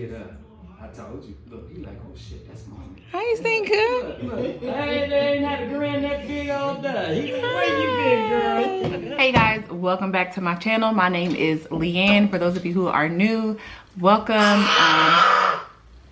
get up. I told you. Look, he like, oh shit, that's mommy. How you staying good? Look. I ain't had to grin that big old day. Where you been, girl? Hey guys, welcome back to my channel. My name is Leanne. For those of you who are new, welcome.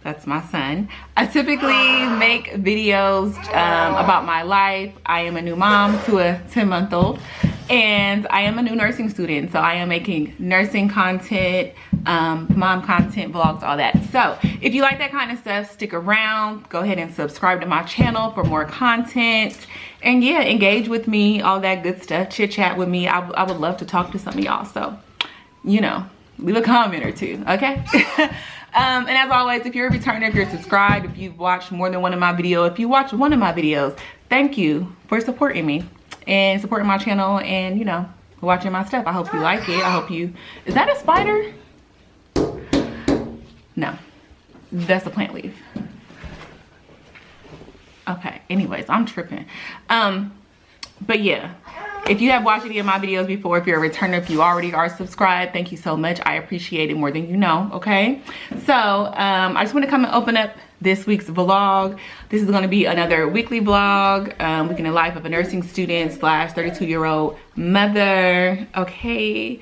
That's my son. I typically make videos about my life. I am a new mom to a 10-month-old, and I am a new nursing student. So I am making nursing content, mom content, vlogs, all that. So if you like that kind of stuff, stick around. Go ahead and subscribe to my channel for more content. And yeah, engage with me, all that good stuff. Chit chat with me. I would love to talk to some of y'all. So, you know, leave a comment or two, okay? And as always, if you're a returner, if you're subscribed, if you've watched more than one of my videos, if you watched one of my videos, thank you for supporting me and supporting my channel and, you know, watching my stuff. I hope you like it. I hope you, is that a spider? No, that's a plant leaf. Okay, anyways, I'm tripping. But yeah, if you have watched any of my videos before, if you're a returner, if you already are subscribed, thank you so much. I appreciate it more than you know, okay? So I just want to come and open up this week's vlog. This is going to be another weekly vlog, week in the life of a nursing student slash 32-year-old mother, okay,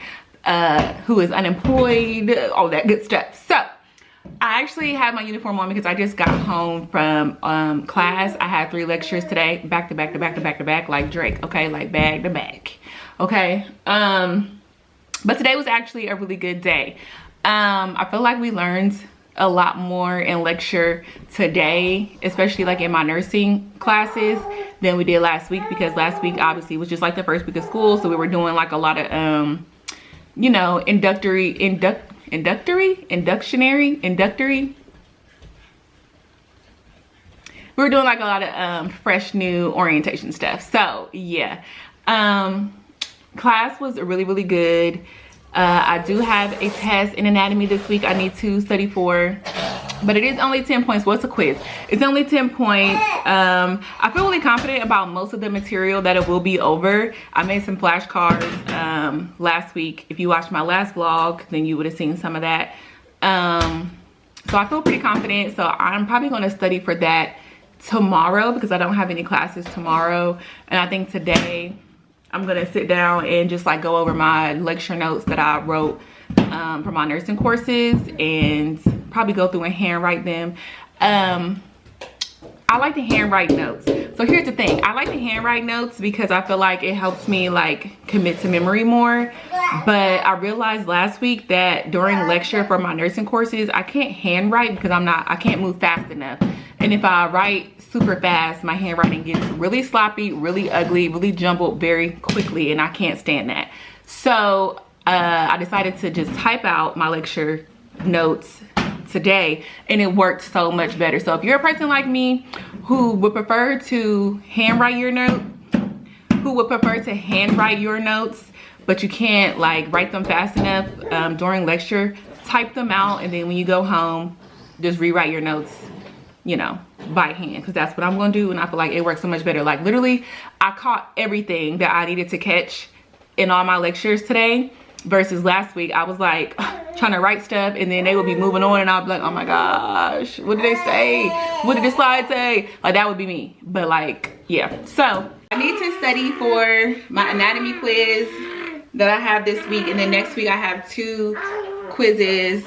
who is unemployed, all that good stuff. So I actually had my uniform on because I just got home from class. I had 3 lectures today, back to back to back to back to back, like Drake, okay, like back to back, okay. But today was actually a really good day. I feel like we learned a lot more in lecture today, especially like in my nursing classes, than we did last week, because last week obviously was just like the first week of school, so we were doing like a lot of you know, inductory. We were doing like a lot of fresh new orientation stuff. So yeah, class was really good. I do have a test in anatomy this week I need to study for, but it is only 10 points. What's a quiz? It's only 10 points. I feel really confident about most of the material that it will be over. I made some flashcards last week. If you watched my last vlog, then you would have seen some of that. So I feel pretty confident. So I'm probably going to study for that tomorrow because I don't have any classes tomorrow. And I think today I'm going to sit down and just like go over my lecture notes that I wrote for my nursing courses and probably go through and handwrite them. I like to handwrite notes. So here's the thing. I like to handwrite notes because I feel like it helps me like commit to memory more. But I realized last week that during lecture for my nursing courses, I can't handwrite because I can't move fast enough. And if I write super fast, my handwriting gets really sloppy, really ugly, really jumbled very quickly, and I can't stand that. So I decided to just type out my lecture notes today, and it worked so much better. So if you're a person like me who would prefer to handwrite your notes, but you can't like write them fast enough during lecture, type them out, and then when you go home, just rewrite your notes, you know, by hand, because that's what I'm gonna do. And I feel like it works so much better. Like literally, I caught everything that I needed to catch in all my lectures today, versus last week I was like trying to write stuff and then they would be moving on and I'll be like, oh my gosh, what did they say? What did the slide say? Like that would be me. But like, yeah. So I need to study for my anatomy quiz that I have this week, and then next week I have 2 quizzes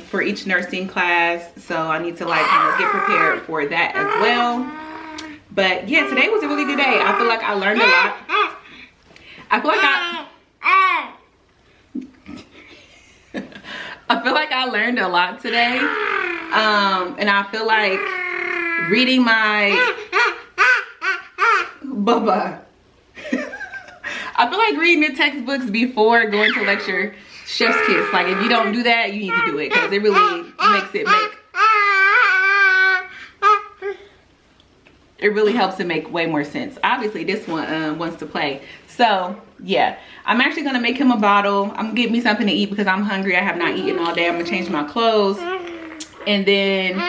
for each nursing class. So I need to like kind of get prepared for that as well. But yeah, today was a really good day. I feel like I learned a lot. I feel like I learned a lot today. And I feel like reading my Bubba. I feel like reading the textbooks before going to lecture, chef's kiss. Like if you don't do that, you need to do it because it really it really helps it make way more sense. Obviously this one wants to play. So yeah, I'm actually gonna make him a bottle. I'm gonna get me something to eat because I'm hungry. I have not eaten all day. I'm gonna change my clothes, and then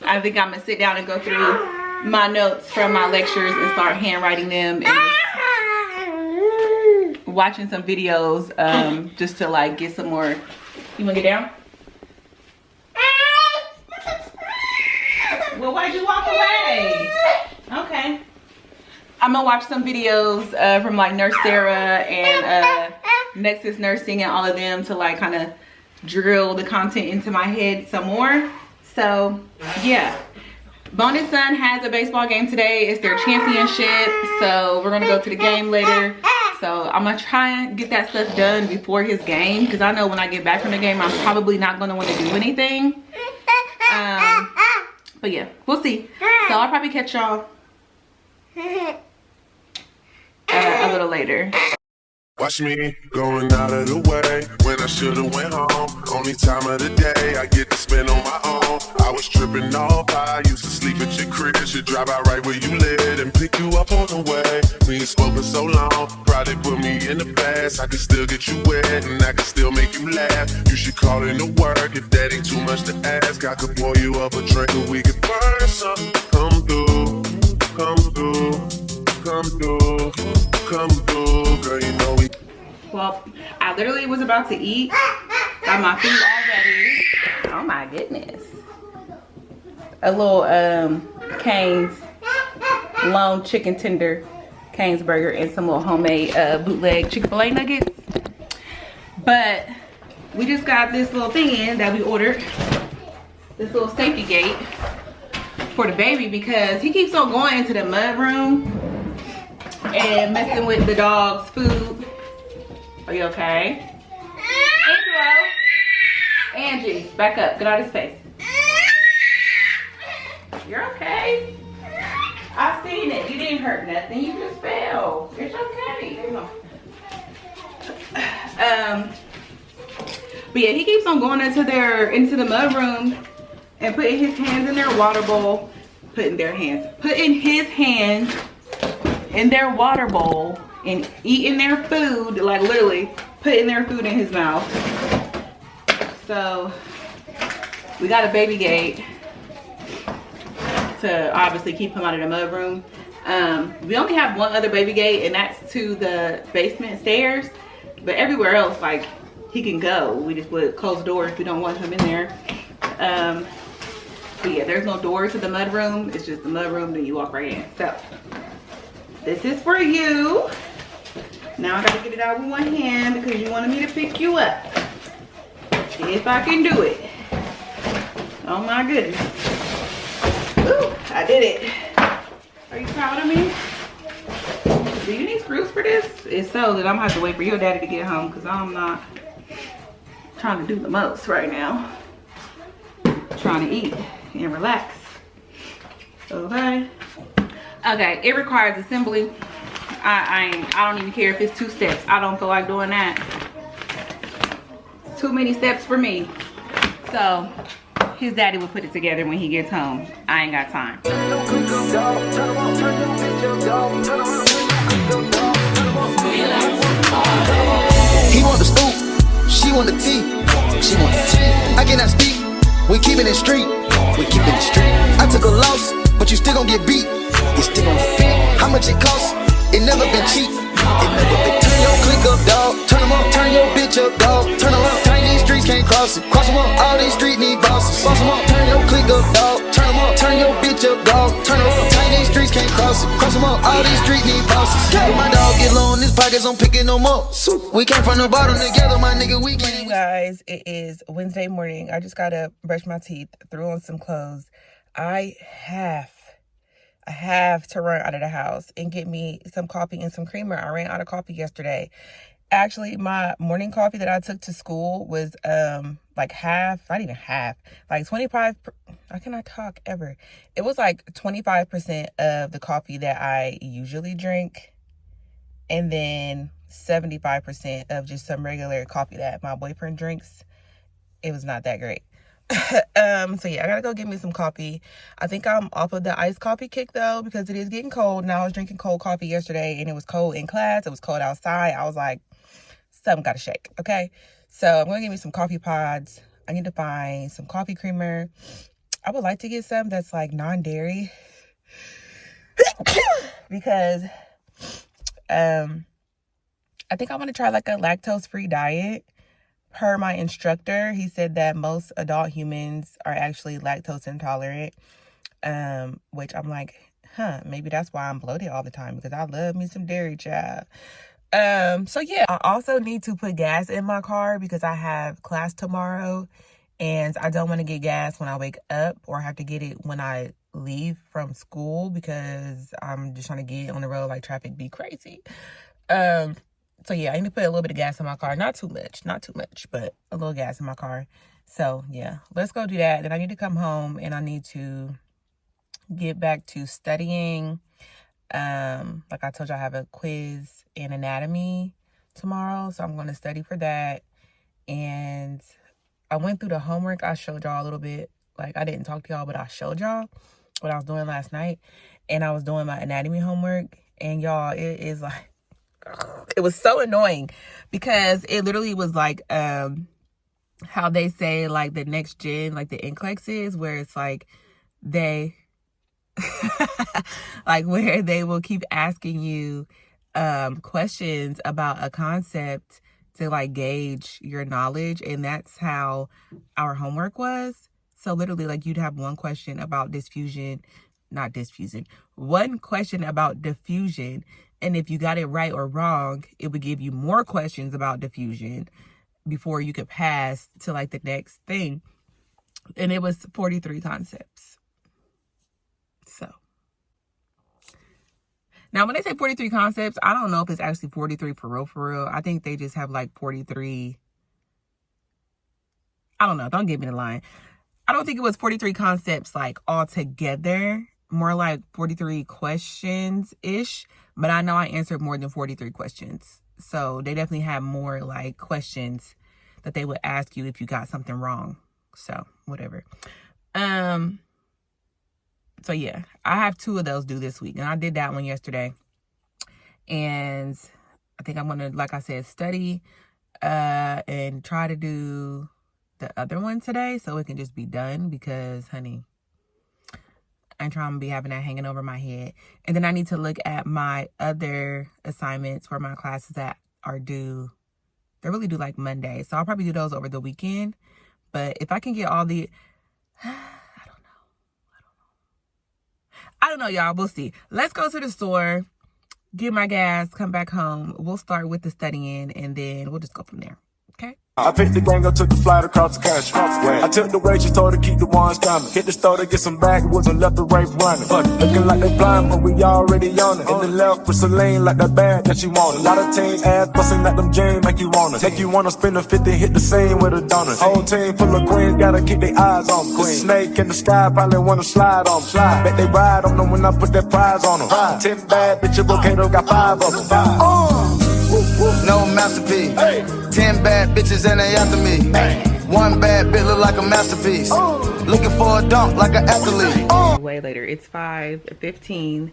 I think I'm gonna sit down and go through my notes from my lectures and start handwriting them and just watching some videos just to like get some more. You wanna get down? Well, why'd you walk away? Okay. I'm gonna watch some videos from like Nurse Sarah and Nexus Nursing and all of them to like kind of drill the content into my head some more. So yeah, Bonus Son has a baseball game today. It's their championship, so we're gonna go to the game later. So I'm gonna try and get that stuff done before his game, because I know when I get back from the game I'm probably not gonna want to do anything. But yeah, we'll see. So I'll probably catch y'all a little later. Watch me going out of the way when I should've went home. Only time of the day I get to spend on my own. I was tripping off, I used to sleep at your crib. Should drive out right where you live and pick you up on the way. We ain't spoken so long, probably put me in the past. I could still get you wet and I could still make you laugh. You should call in to work if that ain't too much to ask. I could pour you up a drink and we could burn something. Come through, come through, come through, come through, girl, you know we. Well, I literally was about to eat. Got my food already. Oh my goodness. A little Cane's lone chicken tender, Cane's burger, and some little homemade bootleg Chick-fil-A nuggets. But we just got this little thing in that we ordered. This little safety gate for the baby, because he keeps on going into the mud room and messing with the dog's food. Are you okay? Andrew, Angie, back up. Get out of his face. You're okay. I've seen it. You didn't hurt nothing. You just fell. It's okay. Come on. But yeah, he keeps on going into the mud room and putting his hands in their water bowl, putting his hands in their water bowl and eating their food, like literally putting their food in his mouth. So we got a baby gate to obviously keep him out of the mud room. We only have one other baby gate, and that's to the basement stairs, but everywhere else, like, he can go. We just would close the door if we don't want him in there. But yeah, there's no door to the mud room. It's just the mud room, then you walk right in. So this is for you. Now I gotta get it out with one hand because you wanted me to pick you up. See if I can do it. Oh my goodness. Ooh, I did it. Are you proud of me? Do you need screws for this? If so, then I'm gonna have to wait for your daddy to get home, because I'm not trying to do the most right now. Trying to eat and relax. Okay. Okay, it requires assembly. I don't even care if it's 2 steps. I don't feel like doing that. Too many steps for me. So his daddy will put it together when he gets home. I ain't got time. He want the scoop, she want the tea, she want the tea. I cannot speak, we keep it in street, we keep it in street. I took a loss, but you still gon' get beat, you still gon' get beat. How much it costs? It never been cheap, it never been. Turn your click up, dog, turn them up, turn your bitch up, dog, turn them up. Turn these streets can't cross it, cross them up, all these streets need bosses. Boss them up, turn your click up, dog, turn them up, turn your bitch up, dog, turn them up. Turn these streets can't cross it, cross them up, all these streets need bosses. When my dog get low in his pockets, I'm picking them up. We came from the bottom together, my nigga, we Good morning, guys. It is Wednesday morning. I just gotta brush my teeth, threw on some clothes. I have to run out of the house and get me some coffee and some creamer. I ran out of coffee yesterday. Actually, my morning coffee that I took to school was like half, not even half, like 25, I cannot talk ever. It was like 25% of the coffee that I usually drink, and then 75% of just some regular coffee that my boyfriend drinks. It was not that great. So yeah, I gotta go get me some coffee. I think I'm off of the iced coffee kick though, because it is getting cold. Now I was drinking cold coffee yesterday and it was cold in class. It was cold outside. I was like, something gotta shake. Okay. So I'm gonna get me some coffee pods. I need to find some coffee creamer. I would like to get some that's like non-dairy because I think I want to try like a lactose-free diet. Per my instructor, he said that most adult humans are actually lactose intolerant, which I'm like, maybe that's why I'm bloated all the time, because I love me some dairy, child. So yeah, I also need to put gas in my car because I have class tomorrow, and I don't want to get gas when I wake up, or have to get it when I leave from school, because I'm just trying to get on the road like traffic be crazy. So yeah, I need to put a little bit of gas in my car. Not too much, but a little gas in my car. So yeah, let's go do that. Then I need to come home and I need to get back to studying. Like I told you, I have a quiz in anatomy tomorrow, so I'm going to study for that. And I went through the homework. I showed y'all a little bit. Like, I didn't talk to y'all, but I showed y'all what I was doing last night. And I was doing my anatomy homework. And y'all, it is like, it was so annoying because it literally was like how they say like the next gen, like the NCLEX is, where it's like they like where they will keep asking you questions about a concept to like gauge your knowledge. And that's how our homework was. So literally, like, you'd have one question about one question about diffusion, and if you got it right or wrong, it would give you more questions about diffusion before you could pass to like the next thing. And it was 43 concepts. So now when they say 43 concepts, I don't know if it's actually 43 for real. I think they just have like 43. I don't know. Don't give me the line. I don't think it was 43 concepts like all together. More like 43 questions-ish. But I know I answered more than 43 questions. So they definitely have more like questions that they would ask you if you got something wrong. So whatever. So yeah, I have 2 of those due this week. And I did that one yesterday. And I think I'm going to, like I said, study and try to do the other one today so it can just be done, because, honey, I ain't trying to be having that hanging over my head. And then I need to look at my other assignments for my classes that are due. They're really due like Monday. So I'll probably do those over the weekend. But if I can get all the... I don't know, y'all. We'll see. Let's go to the store, get my gas, come back home. We'll start with the studying, and then we'll just go from there. Okay? I picked the gang up, took the flight across the country. I took the waitress, told her keep the ones coming. Hit the store to get some backwoods and left the right running. Looking like they blind, but we already on it. In the left with Celine, like that bag that she wanted. A lot of teams ass busting like them James, make you wanna. Take you wanna spend a 50, hit the scene with a donut. Whole team full of queens, gotta keep their eyes on them. The snake in the sky, probably wanna slide on them. I bet they ride on them when I put that prize on them. 10 bad bitches, Volcano got 5 of them. No masterpiece. 10 bad bitches and they after me. One bad bitch look like a masterpiece. Looking for a dunk like an athlete. Way later. It's 5:15.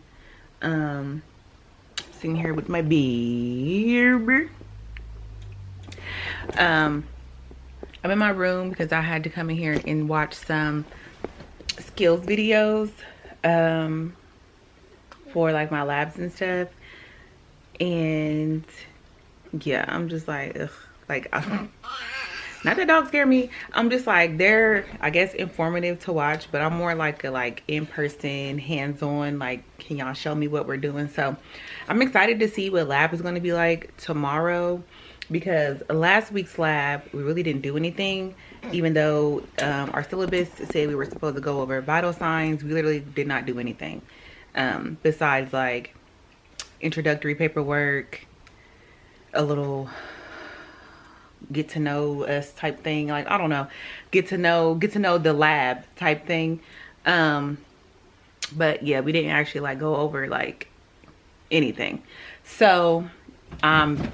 Sitting here with my baby. I'm in my room because I had to come in here and watch some skills videos for like my labs and stuff. And yeah, I'm just like, ugh, like, not that dogs scare me. I'm just like, they're, I guess, informative to watch, but I'm more like a in-person, hands-on, like, can y'all show me what we're doing? So I'm excited to see what lab is going to be like tomorrow, because last week's lab, we really didn't do anything, even though our syllabus said we were supposed to go over vital signs. We literally did not do anything besides like introductory paperwork, a little get to know us type thing, like, I don't know, get to know the lab type thing. But yeah, we didn't actually like go over like anything. So I'm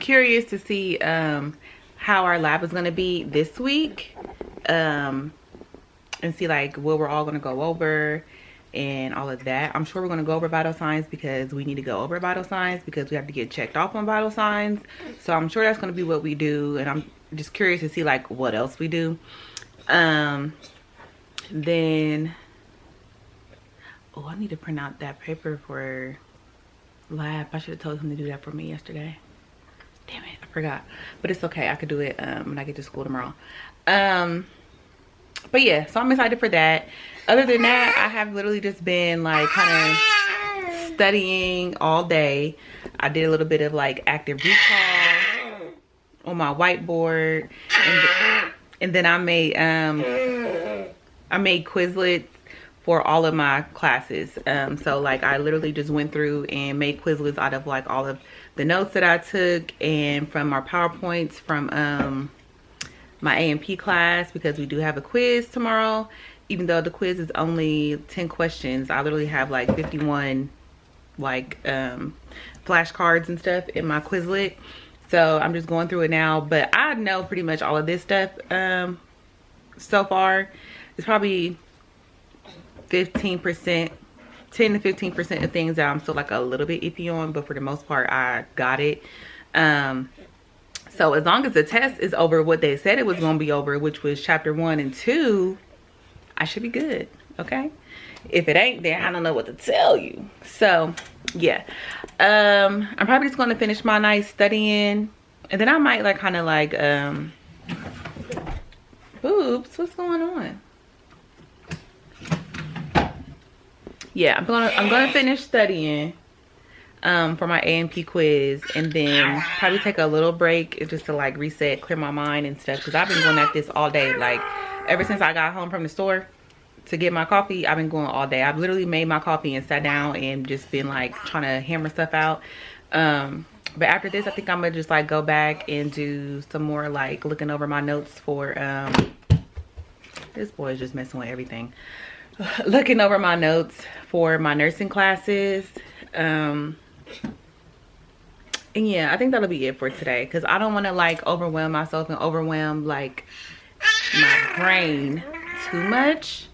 curious to see how our lab is going to be this week, and see like what we're all going to go over and all of that. I'm sure we're going to go over vital signs because we need to go over vital signs because we have to get checked off on vital signs. So I'm sure that's going to be what we do, and I'm just curious to see like what else we do. Then oh, I need to print out that paper for lab. I should have told him to do that for me yesterday. Damn it, I forgot. But it's okay, I could do it when I get to school tomorrow. But yeah, so I'm excited for that. Other than that, I have literally just been like kind of studying all day. I did a little bit of like active recall on my whiteboard, and then I made Quizlets for all of my classes. So like I literally just went through and made Quizlets out of like all of the notes that I took and from our PowerPoints from my A&P class, because we do have a quiz tomorrow. Even though the quiz is only 10 questions, I literally have like 51 like flashcards and stuff in my Quizlet. So I'm just going through it now, but I know pretty much all of this stuff so far. It's probably 15%, 10 to 15% of things that I'm still like a little bit iffy on, but for the most part I got it. So as long as the test is over what they said it was going to be over, which was chapter 1 and 2, I should be good. Okay, if it ain't, then I don't know what to tell you. So yeah, I'm probably just going to finish my night studying, and then I might like kind of like boobs, what's going on? Yeah, I'm gonna finish studying for my A&P quiz, and then probably take a little break just to like reset, clear my mind and stuff, because I've been going at this all day. Like ever since I got home from the store to get my coffee, I've been going all day. I've literally made my coffee and sat down and just been like trying to hammer stuff out. But after this, I think I'm gonna just like go back and do some more like looking over my notes for this boy is just messing with everything. Looking over my notes for my nursing classes. And yeah, I think that'll be it for today, because I don't want to like overwhelm myself and overwhelm like my brain too much.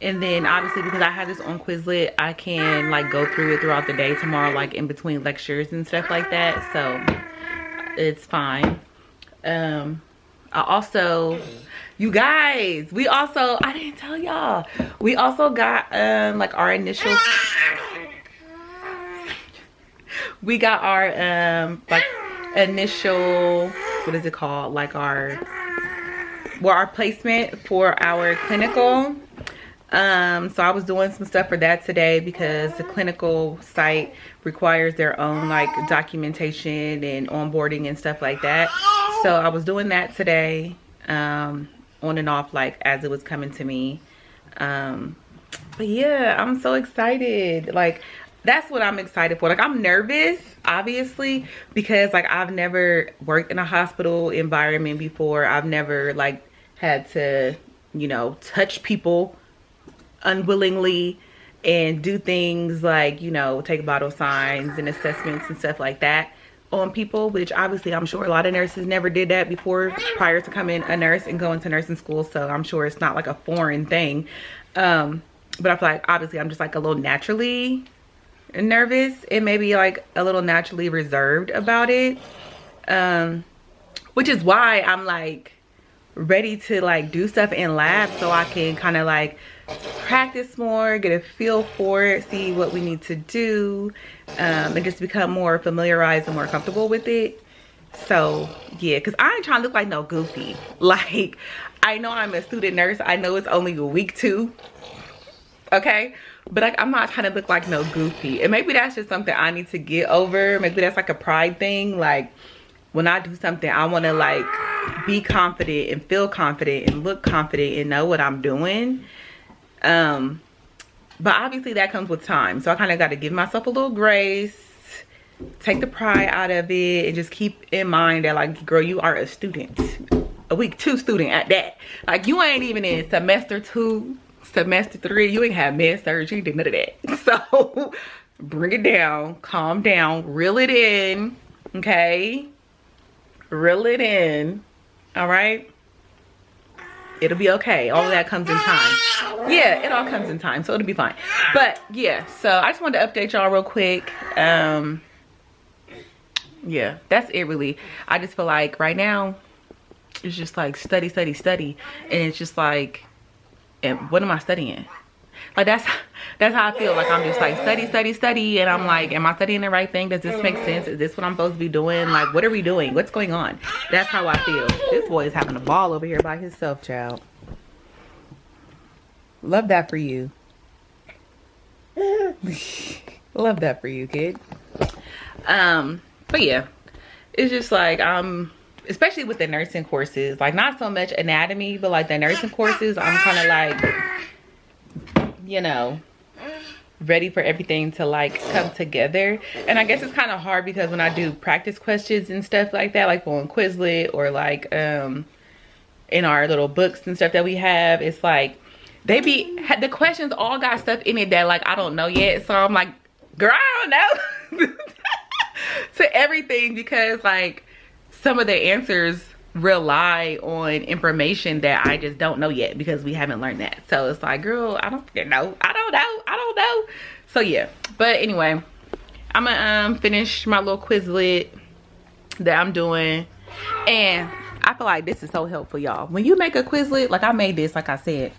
And then obviously because I have this on Quizlet, I can like go through it throughout the day tomorrow, like in between lectures and stuff like that. So it's fine. I also, you guys, I didn't tell y'all, we also got like our initial, we got our like initial, what is it called, like our placement for our clinical. So I was doing some stuff for that today, because the clinical site requires their own like documentation and onboarding and stuff like that. So I was doing that today, on and off, like as it was coming to me. But yeah, I'm so excited. Like that's what I'm excited for. Like I'm nervous, obviously, because like I've never worked in a hospital environment before. I've never like had to, you know, touch people unwillingly and do things like, you know, take vital signs and assessments and stuff like that on people, which obviously I'm sure a lot of nurses never did that before prior to becoming a nurse and going to nursing school. So I'm sure it's not like a foreign thing. But I feel like obviously I'm just like a little naturally nervous and maybe like a little naturally reserved about it, which is why I'm like ready to like do stuff in lab, so I can kind of like practice more, get a feel for it, see what we need to do, and just become more familiarized and more comfortable with it. So yeah, because I ain't trying to look like no goofy. Like I know I'm a student nurse, I know it's only week 2, okay, but like I'm not trying to look like no goofy. And maybe that's just something I need to get over. Maybe that's like a pride thing. Like when I do something, I want to like be confident and feel confident and look confident and know what I'm doing. But obviously that comes with time, so I kind of got to give myself a little grace, take the pride out of it, and just keep in mind that like, girl, you are a student, a week 2 student at that. Like you ain't even in semester 2, semester 3, you ain't have med surg, you did none of that. So bring it down, calm down, reel it in, okay, reel it in. All right, it'll be okay. All of that comes in time. Yeah, it all comes in time, so it'll be fine. But yeah, so I just wanted to update y'all real quick. Yeah, that's it really. I just feel like right now it's just like study, and it's just like, and what am I studying? Like that's how I feel. Like I'm just like study, and I'm like, am I studying the right thing? Does this make sense? Is this what I'm supposed to be doing? Like, what are we doing? What's going on? That's how I feel. This boy is having a ball over here by himself, child. Love that for you. Love that for you, kid. But yeah, it's just like especially with the nursing courses, like not so much anatomy, but like the nursing courses, I'm kind of like, you know, ready for everything to like come together. And I guess it's kind of hard because when I do practice questions and stuff like that, like on Quizlet or like in our little books and stuff that we have, it's like the questions all got stuff in it that like I don't know yet. So I'm like, girl, I don't know. To everything, because like some of the answers rely on information that I just don't know yet because we haven't learned that. So it's like, girl, I don't know. So yeah, but anyway, I'm gonna finish my little Quizlet that I'm doing, and I feel like this is so helpful, y'all. When you make a Quizlet, like I made this, like I said,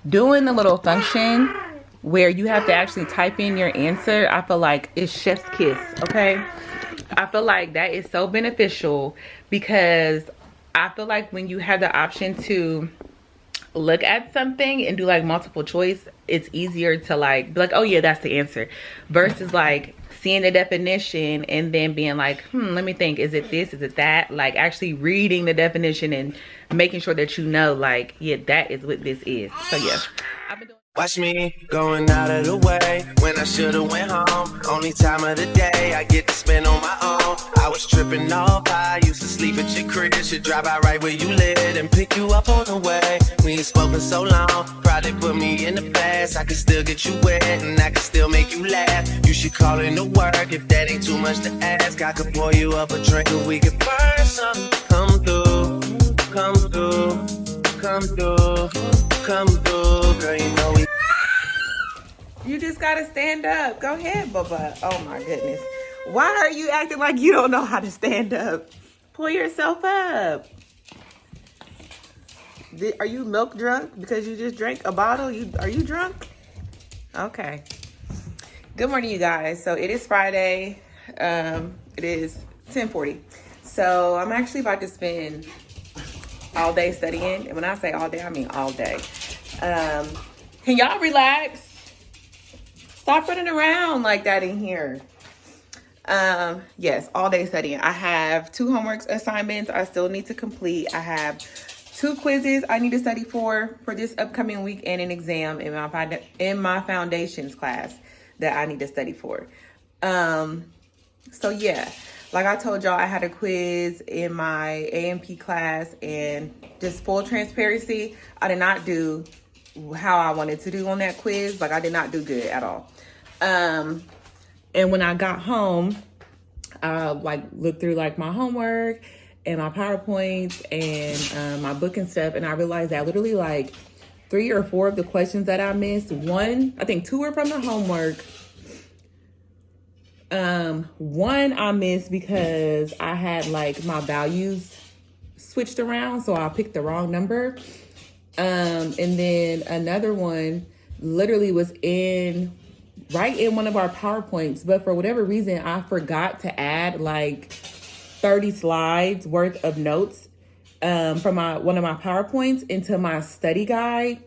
doing the little function where you have to actually type in your answer, I feel like it's chef's kiss, okay? I feel like that is so beneficial because I feel like when you have the option to look at something and do like multiple choice, it's easier to like be like, oh yeah, that's the answer, versus like seeing the definition and then being like, let me think, is it this, is it that? Like actually reading the definition and making sure that you know, like, yeah, that is what this is. So yeah, I've been doing. Watch me going out of the way when I should've went home. Only time of the day I get to spend on my own. I was tripping off, I used to sleep at your crib. Should drive out right where you live and pick you up on the way. We ain't spoken so long, probably put me in the past. I can still get you wet and I can still make you laugh. You should call in to work if that ain't too much to ask. I could pour you up a drink and we could burn some. Come through, come through, come through, come through, girl, you know we. You just gotta stand up. Go ahead, Bubba. Oh my goodness. Why are you acting like you don't know how to stand up? Pull yourself up. Are you milk drunk because you just drank a bottle? Are you drunk? Okay. Good morning, you guys. So it is Friday. It is 10:40. So I'm actually about to spend all day studying. And when I say all day, I mean all day. Can y'all relax? Stop running around like that in here. Yes, all day studying. I have 2 homework assignments I still need to complete. I have 2 quizzes I need to study for this upcoming week, and an exam in my foundations class that I need to study for. So yeah, like I told y'all, I had a quiz in my A&P class, and just full transparency, I did not do how I wanted to do on that quiz. Like I did not do good at all. And when I got home, I like looked through like my homework and my PowerPoints and my book and stuff, and I realized that literally like 3 or 4 of the questions that I missed, I think 2 were from the homework. 1 I missed because I had like my values switched around, so I picked the wrong number. And then another one literally was right in one of our PowerPoints, but for whatever reason, I forgot to add like 30 slides worth of notes from one of my PowerPoints into my study guide.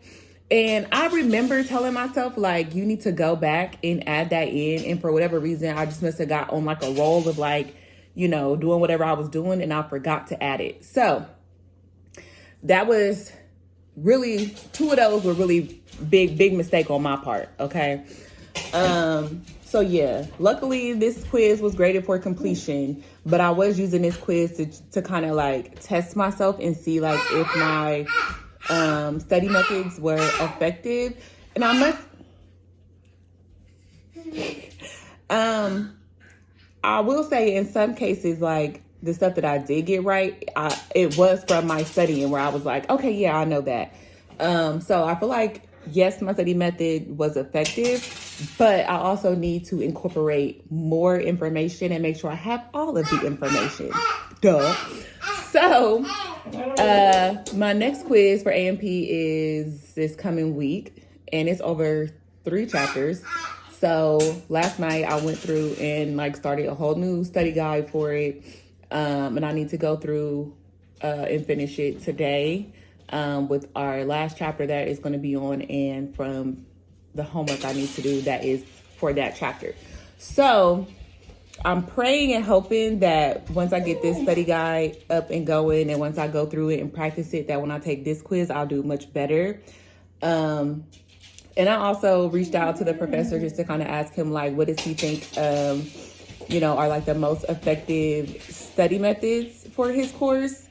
And I remember telling myself, like, you need to go back and add that in. And for whatever reason, I just must have got on like a roll of like, you know, doing whatever I was doing, and I forgot to add it. So that was really, 2 of those were really big mistake on my part. Okay. So yeah, luckily this quiz was graded for completion, but I was using this quiz to kind of like test myself and see like if my study methods were effective. And I will say in some cases, like the stuff that I did get right, it was from my studying where I was like, okay, yeah, I know that. So I feel like, yes, my study method was effective, but I also need to incorporate more information and make sure I have all of the information. Duh. So my next quiz for A&P is this coming week. and it's over 3 chapters. So last night I went through and like started a whole new study guide for it. And I need to go through and finish it today with our last chapter that is going to be on, and from the homework I need to do that is for that chapter. So I'm praying and hoping that once I get this study guide up and going, and once I go through it and practice it, that when I take this quiz, I'll do much better. And I also reached out to the professor just to kind of ask him, like, what does he think, are like the most effective study methods for his course?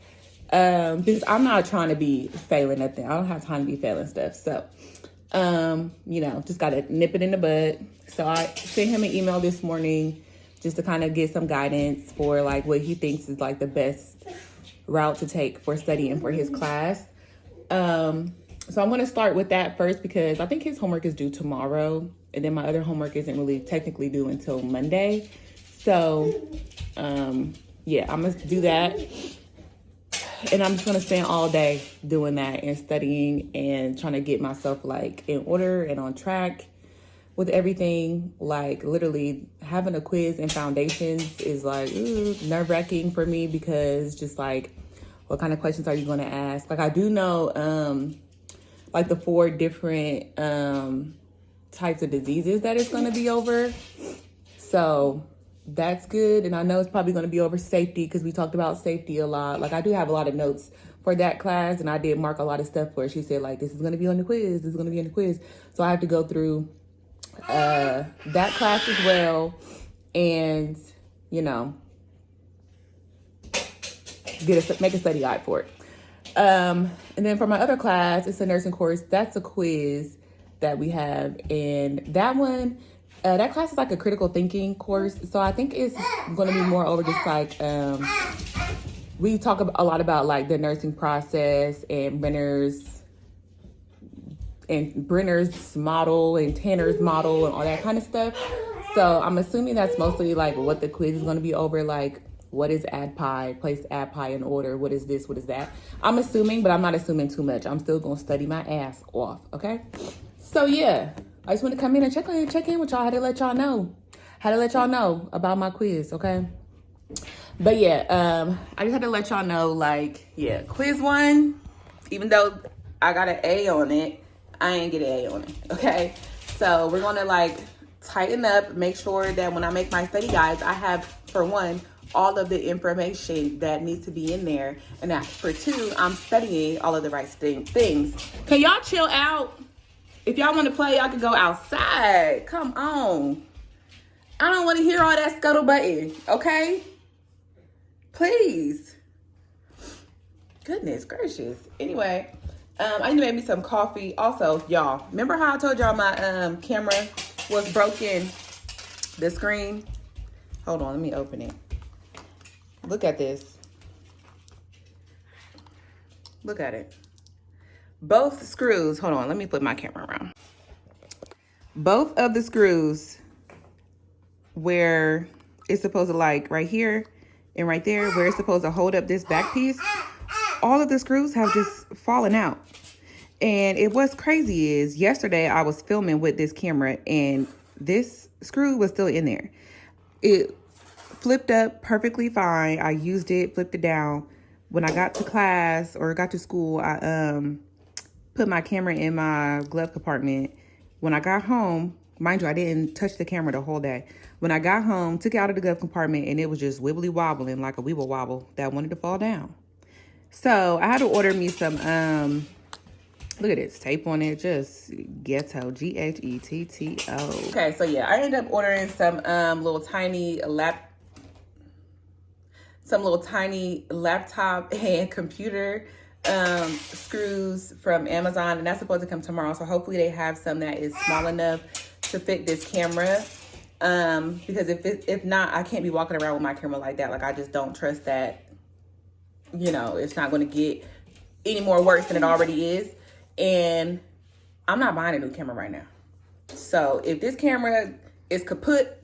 Because I'm not trying to be failing nothing. I don't have time to be failing stuff. So, just got to nip it in the bud. So I sent him an email this morning just to kind of get some guidance for like what he thinks is like the best route to take for studying for his class. So I'm going to start with that first because I think his homework is due tomorrow. And then my other homework isn't really technically due until Monday. So, I'm going to do that. And I'm just going to spend all day doing that and studying and trying to get myself like in order and on track with everything. Like literally having a quiz and foundations is like nerve-wracking for me because just like, what kind of questions are you going to ask? Like I do know, like the 4 different types of diseases that it's going to be over. So that's good. And I know it's probably going to be over safety because we talked about safety a lot. Like I do have a lot of notes for that class, and I did mark a lot of stuff for it. She said like, this is going to be on the quiz. This is going to be on the quiz. So I have to go through that class as well. And, make a study guide for it. And then for my other class, it's a nursing course. That's a quiz that we have. And that one, that class is like a critical thinking course. So I think it's going to be more over just like, we talk a lot about like the nursing process and Brenner's model and Tanner's model and all that kind of stuff. So I'm assuming that's mostly like what the quiz is going to be over, like what is ADPI, place ADPI in order, what is this, what is that. I'm assuming, but I'm not assuming too much. I'm still going to study my ass off, okay? So yeah, I just want to come in and check in with y'all. I had to let y'all know about my quiz, okay? But yeah, I just had to let y'all know, like, yeah, quiz 1, even though I got an A on it, I ain't get an A on it, okay? So we're going to like tighten up, make sure that when I make my study guides, I have, for 1, all of the information that needs to be in there. And that for 2, I'm studying all of the right things. Can y'all chill out? If y'all want to play, y'all can go outside. Come on. I don't want to hear all that scuttlebutt, okay? Please. Goodness gracious. Anyway, I need to make me some coffee. Also, y'all, remember how I told y'all my camera was broken? The screen. Hold on, let me open it. Look at this. Look at it. Both screws, hold on, let me flip my camera around. Both of the screws where it's supposed to, like right here and right there, where it's supposed to hold up this back piece, all of the screws have just fallen out. And what's crazy is yesterday I was filming with this camera and this screw was still in there. It flipped up perfectly fine. I used it, flipped it down. When I got to class or got to school, I put my camera in my glove compartment. When I got home, mind you, I didn't touch the camera the whole day. When I got home, took it out of the glove compartment and it was just wibbly wobbling like a weeble wobble that wanted to fall down. So I had to order me some, look at this tape on it, just ghetto, Ghetto. Okay, so yeah, I ended up ordering some little tiny laptop and computer screws from Amazon, and that's supposed to come tomorrow. So hopefully they have some that is small enough to fit this camera. Because if not, I can't be walking around with my camera like that. Like I just don't trust that, it's not going to get any more worse than it already is. And I'm not buying a new camera right now. So if this camera is kaput,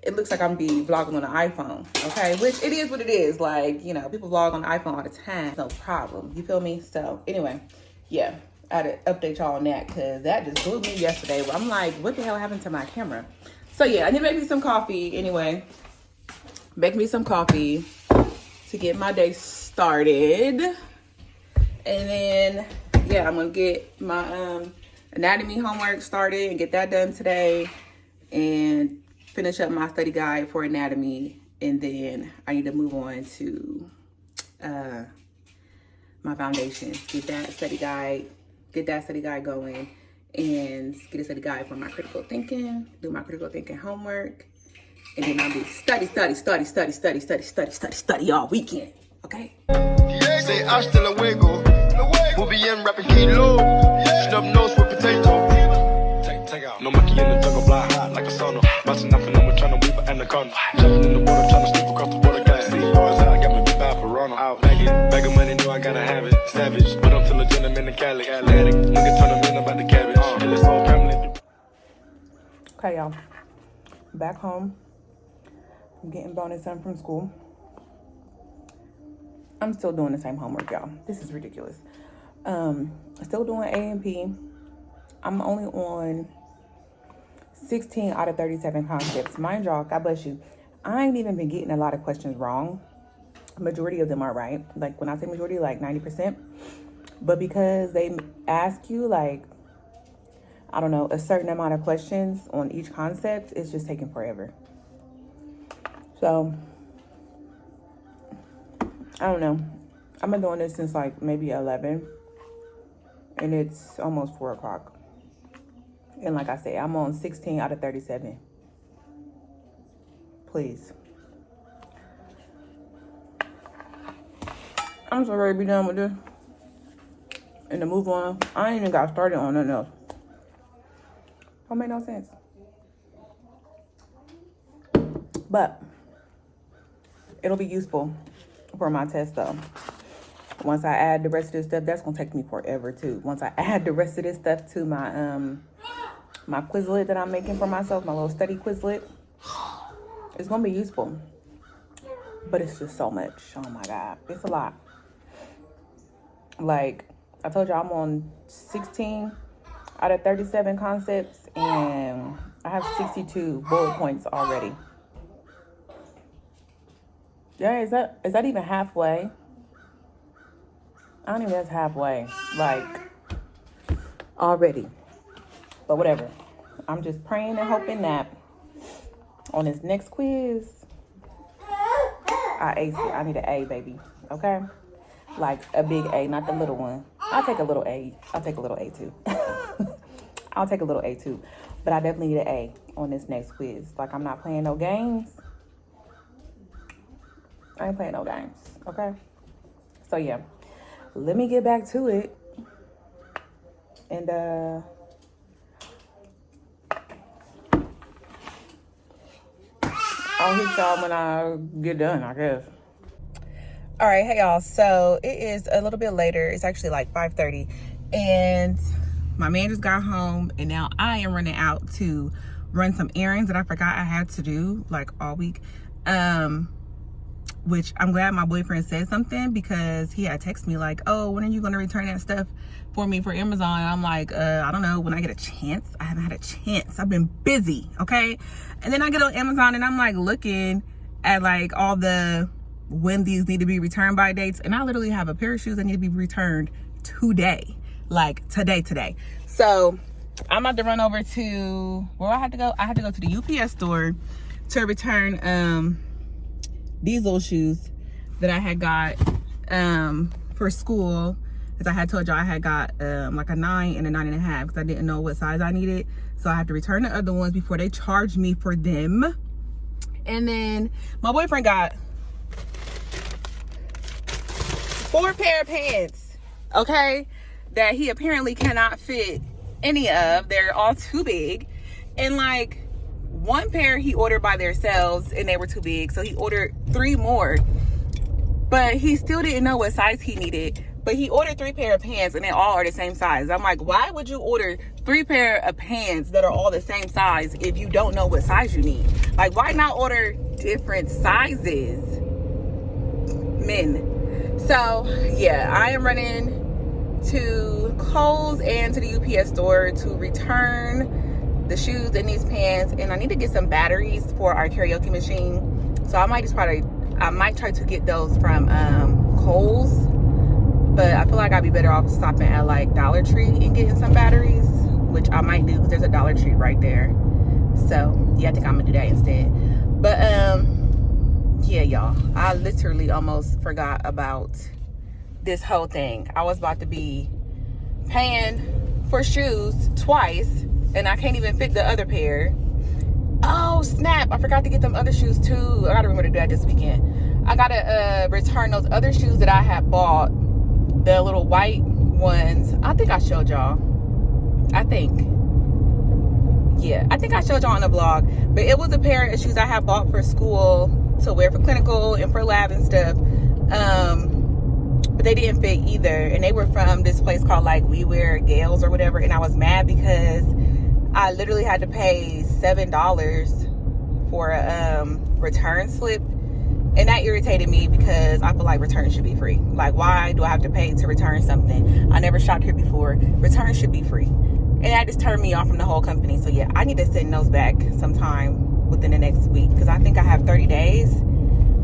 it looks like I'm gonna be vlogging on an iPhone, okay? Which it is what it is. Like, people vlog on the iPhone all the time. No problem. You feel me? So anyway, yeah. I had to update y'all on that because that just blew me yesterday. I'm like, what the hell happened to my camera? So yeah, I need to make me some coffee anyway. Make me some coffee to get my day started. And then, yeah, I'm going to get my anatomy homework started and get that done today. And finish up my study guide for anatomy. And then I need to move on to my foundation. Get that study guide going. And get a study guide for my critical thinking. Do my critical thinking homework. And then I'll be study all weekend. Okay? Say hasta luego. We'll be in rapping kilo. Snub nose with potato. Take out. No monkey in the jungle, fly high like a sauna. Bouncing nothing, I'm trying to weave an anaconda. Jumping in the water, trying to sleep across the water. Glass. See yours out, got me big bad for Ronald. Out, bag of money, know I gotta have it. Savage, but I'm still a gentleman in Cali. Atlantic, nigga turn them in about the cabbage. Kill this whole family. Okay, y'all. Back home. I'm getting bonus done from school. I'm still doing the same homework, y'all. This is ridiculous. Still doing A and P. I'm only on 16 out of 37 concepts. Mind y'all, God bless you. I ain't even been getting a lot of questions wrong. Majority of them are right. Like when I say majority, like 90%. But because they ask you like, I don't know, a certain amount of questions on each concept, it's just taking forever. So, I don't know. I've been doing this since like maybe 11. And it's almost 4 o'clock. And like I said, I'm on 16 out of 37. Please. I'm so ready to be done with this. And to move on. I ain't even got started on nothing else. Don't make no sense. But it'll be useful for my test though. Once I add the rest of this stuff, that's gonna take me forever too. Once I add the rest of this stuff to my my Quizlet that I'm making for myself, my little study Quizlet, it's gonna be useful. But it's just so much. Oh my God, it's a lot. Like I told you, I'm on 16 out of 37 concepts, and I have 62 bullet points already. Yeah, is that even halfway? I don't even think that's halfway. Like, already. But whatever. I'm just praying and hoping that on this next quiz, I ace it. I need an A, baby. Okay? Like a big A, not the little one. I'll take a little A. I'll take a little A too. I'll take a little A too. But I definitely need an A on this next quiz. Like, I'm not playing no games. I ain't playing no games. Okay? So, yeah. Let me get back to it. And, I'll hit y'all when I get done, I guess. All right, hey, y'all. So, it is a little bit later. It's actually like 5:30. And my man just got home. And now I am running out to run some errands that I forgot I had to do, like, all week. Which I'm glad my boyfriend said something, because he had texted me like, oh, when are you going to return that stuff for me for Amazon? And I'm like, I don't know, when I get a chance. I haven't had a chance. I've been busy, okay? And then I get on Amazon and I'm like looking at like all the when these need to be returned by dates. And I literally have a pair of shoes that need to be returned today. Like today. So I'm about to run over to, where I had to go? I had to go to the UPS store to return these little shoes that I had got for school, because I had told y'all I had got like a 9 and a 9.5, because I didn't know what size I needed. So I had to return the other ones before they charged me for them. And then my boyfriend got 4 pair of pants, okay, that he apparently cannot fit any of. They're all too big. And like, 1 pair he ordered by themselves and they were too big, so he ordered 3 more, but he still didn't know what size he needed. But he ordered 3 pair of pants and they all are the same size. I'm like, why would you order 3 pair of pants that are all the same size if you don't know what size you need? Like, why not order different sizes, men? So yeah, I am running to Kohl's and to the UPS store to return the shoes and these pants, and I need to get some batteries for our karaoke machine. So I might try to get those from Kohl's, but I feel like I'd be better off stopping at like Dollar Tree and getting some batteries, which I might do because there's a Dollar Tree right there. So yeah, I think I'm gonna do that instead. But yeah, y'all, I literally almost forgot about this whole thing. I was about to be paying for shoes twice, and I can't even fit the other pair. Oh snap, I forgot to get them other shoes too. I gotta remember to do that this weekend. I gotta return those other shoes that I had bought, the little white ones. I think I showed y'all. I think I showed y'all on the vlog, but it was a pair of shoes I had bought for school to wear for clinical and for lab and stuff, but they didn't fit either, and they were from this place called like We Wear Gales or whatever, and I was mad because I literally had to pay $7 for a return slip, and that irritated me because I feel like returns should be free. Like, why do I have to pay to return something? I never shopped here before. Returns should be free. And that just turned me off from the whole company. So yeah, I need to send those back sometime within the next week, because I think I have 30 days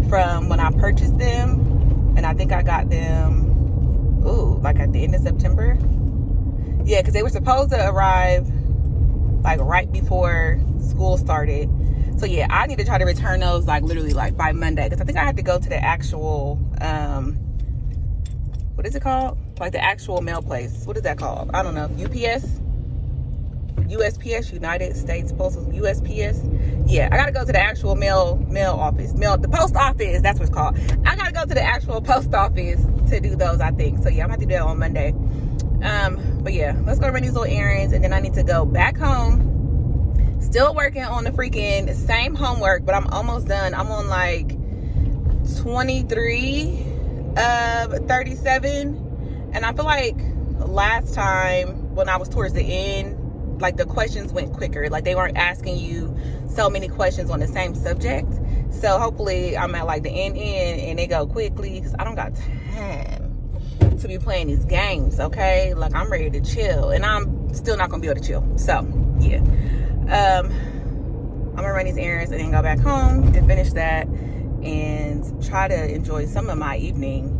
from when I purchased them, and I think I got them, like at the end of September. Yeah, because they were supposed to arrive like right before school started. So yeah, I need to try to return those like literally like by Monday, because I think I have to go to the actual, what is it called? Like the actual mail place. What is that called? I don't know. USPS, United States Postal, USPS. Yeah, I gotta go to the actual mail office, the post office, that's what it's called. I gotta go to the actual post office to do those, I think. So yeah, I'm gonna have to do that on Monday. But yeah, let's go run these little errands, and then I need to go back home. Still working on the freaking same homework, but I'm almost done. I'm on like 23 of 37, and I feel like last time when I was towards the end, like the questions went quicker. Like they weren't asking you so many questions on the same subject. So hopefully I'm at like the end and they go quickly, because I don't got time to be playing these games, okay? Like I'm ready to chill, and I'm still not gonna be able to chill. So yeah, I'm gonna run these errands and then go back home and finish that and try to enjoy some of my evening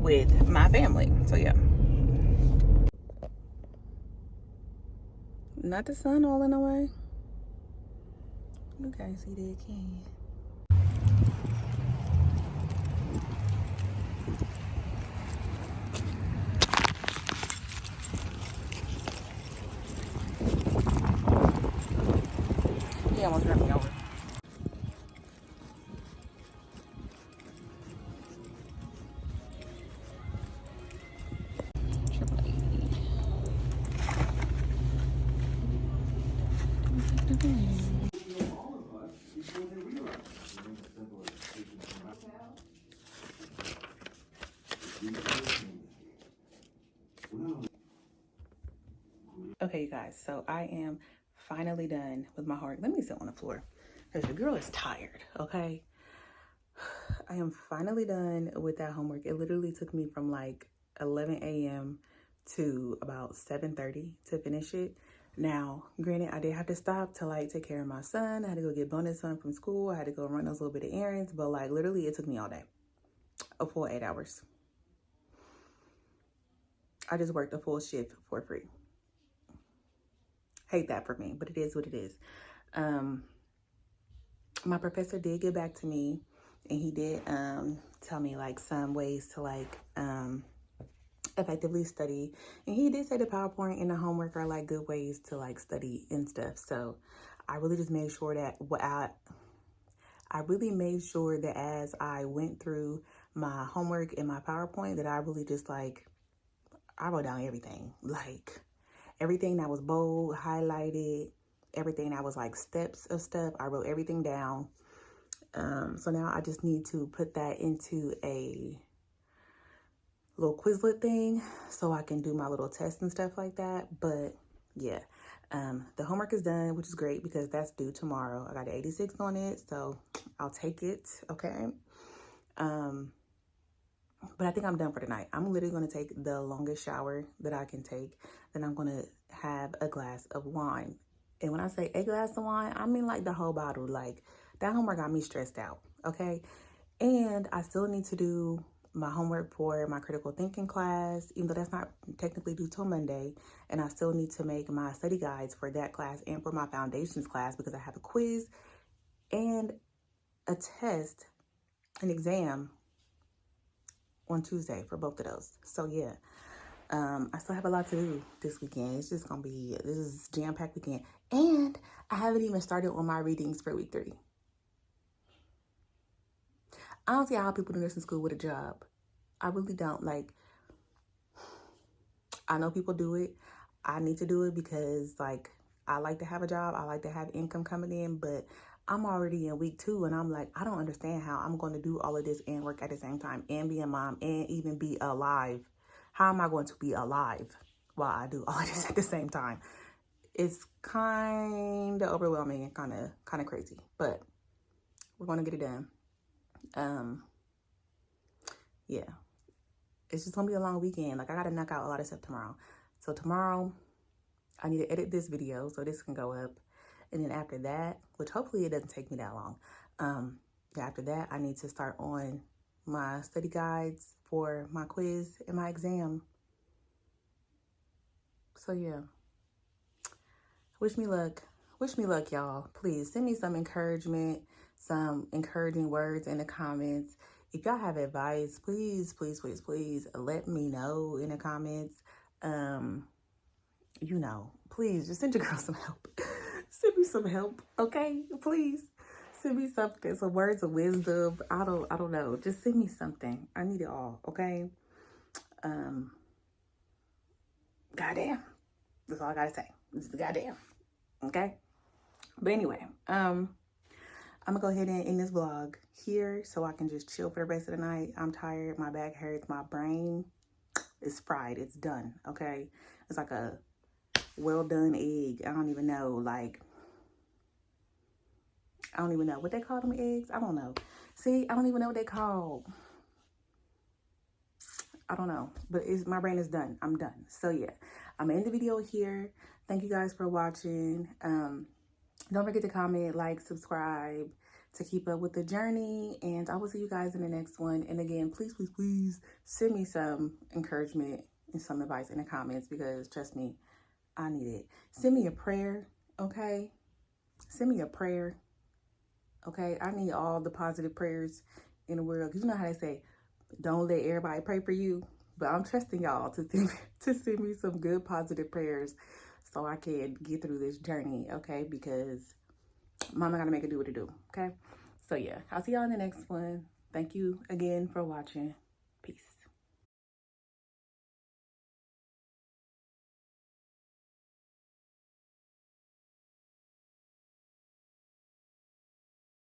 with my family. So yeah. Not the sun all in the way. You guys see that, can He almost ran me over. Okay, you guys, so I am finally done with my homework. Let me sit on the floor because the girl is tired, okay? I am finally done with that homework. It literally took me from like 11 a.m. to about 7:30 to finish it. Now, granted, I did have to stop to like take care of my son. I had to go get bonus son from school. I had to go run those little bit of errands, but like literally it took me all day, a full 8 hours. I just worked a full shift for free. Hate that for me, but it is what it is. My professor did get back to me, and he did tell me like some ways to like effectively study, and he did say the PowerPoint and the homework are like good ways to like study and stuff. So I really just made sure that I really made sure that as I went through my homework and my PowerPoint, that I really just like, I wrote down everything, like everything that was bold, highlighted, everything that was like steps of stuff. I wrote everything down. So now I just need to put that into a little Quizlet thing so I can do my little tests and stuff like that. But yeah, the homework is done, which is great because that's due tomorrow. I got an 86 on it, so I'll take it, okay? But I think I'm done for tonight. I'm literally going to take the longest shower that I can take. Then I'm going to have a glass of wine. And when I say a glass of wine, I mean like the whole bottle. Like, that homework got me stressed out, okay? And I still need to do my homework for my critical thinking class, even though that's not technically due till Monday. And I still need to make my study guides for that class and for my foundations class, because I have a quiz and a test, an exam on Tuesday for both of those. So yeah, I still have a lot to do this weekend. It's just gonna be, this is jam-packed weekend. And I haven't even started on my readings for week 3. I don't see how people do nursing school with a job. I really don't. Like, I know people do it. I need to do it because, like, I like to have a job. I like to have income coming in, but I'm already in week 2 and I'm like, I don't understand how I'm going to do all of this and work at the same time and be a mom and even be alive. How am I going to be alive while I do all of this at the same time? It's kind of overwhelming and kind of crazy, but we're going to get it done. Yeah, it's just gonna be a long weekend. Like, I gotta knock out a lot of stuff tomorrow. So tomorrow I need to edit this video so this can go up. And then after that, which hopefully it doesn't take me that long. After that, I need to start on my study guides for my quiz and my exam. So yeah, wish me luck, y'all. Please send me some encouragement, some encouraging words in the comments. If y'all have advice, please, please, please, please let me know in the comments. You know, please just send your girl some help. Send me some help, okay? Please send me something, some words of wisdom. I don't know. Just send me something. I need it all, okay? Goddamn. That's all I gotta say. This is goddamn. Okay? But anyway, I'm gonna go ahead and end this vlog here so I can just chill for the rest of the night. I'm tired, my back hurts, my brain is fried, it's done, okay? It's like a well done egg. I don't even know, like, I don't even know what they call them eggs. I don't know. See, I don't even know what they call. I don't know, but my brain is done. I'm done. So yeah, I'm gonna end the video here. Thank you guys for watching. Don't forget to comment, like, subscribe to keep up with the journey. And I will see you guys in the next one. And again, please, please, please send me some encouragement and some advice in the comments, because trust me, I need it. Send me a prayer, okay? Send me a prayer, okay? I need all the positive prayers in the world. Because you know how they say, don't let everybody pray for you. But I'm trusting y'all to send me some good positive prayers so I can get through this journey, okay? Because mama gotta make it do what it do, okay? So yeah, I'll see y'all in the next one. Thank you again for watching. Peace.